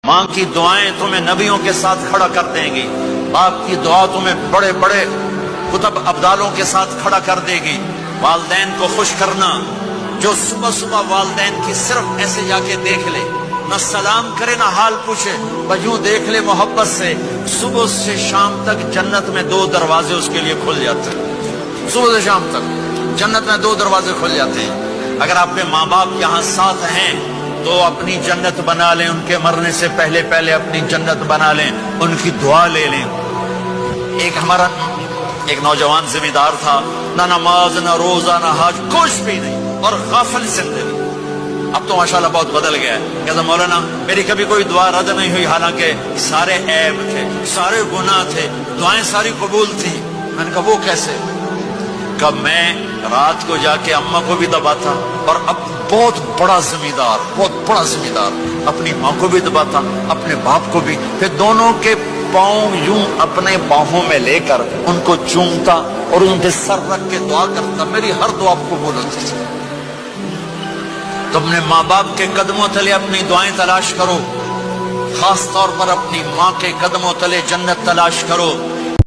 ماں کی دعائیں تمہیں نبیوں کے ساتھ کھڑا کر دیں گی، باپ کی دعا تمہیں بڑے بڑے کتب ابدالوں کے ساتھ کھڑا کر دے گی۔ والدین کو خوش کرنا، جو صبح صبح والدین کی صرف ایسے جا کے دیکھ لے، نہ سلام کرے نہ حال پوچھے، بس یوں دیکھ لے محبت سے، صبح سے شام تک جنت میں 2 دروازے اس کے لیے کھل جاتے ہیں۔ صبح سے شام تک جنت میں 2 دروازے کھل جاتے ہیں۔ اگر آپ کے ماں باپ یہاں ساتھ ہیں تو اپنی جنت بنا لیں، ان کے مرنے سے پہلے پہلے اپنی جنت بنا لیں، ان کی دعا لے لیں۔ ہمارا ایک نوجوان ذمہ دار تھا، نہ نماز نہ روزہ نہ حج، کچھ بھی نہیں، اور غافل زندگی۔ اب تو ماشاءاللہ بہت بدل گیا ہے۔ کہتا مولانا میری کبھی کوئی دعا رد نہیں ہوئی، حالانکہ سارے عیب تھے، سارے گناہ تھے، دعائیں ساری قبول تھی۔ میں نے کہا وہ کیسے؟ کہ میں رات کو جا کے اماں کو بھی دباتا، اور اب بہت بڑا ذمہ دار اپنی ماں کو بھی دباتا، اپنے باپ کو بھی، پھر دونوں کے پاؤں یوں اپنے باہوں میں لے کر ان کو چومتا اور ان کے سر رکھ کے دعا کرتا، میری ہر دعا قبول ہوتی تھی۔ تم نے ماں باپ کے قدموں تلے اپنی دعائیں تلاش کرو، خاص طور پر اپنی ماں کے قدموں تلے جنت تلاش کرو۔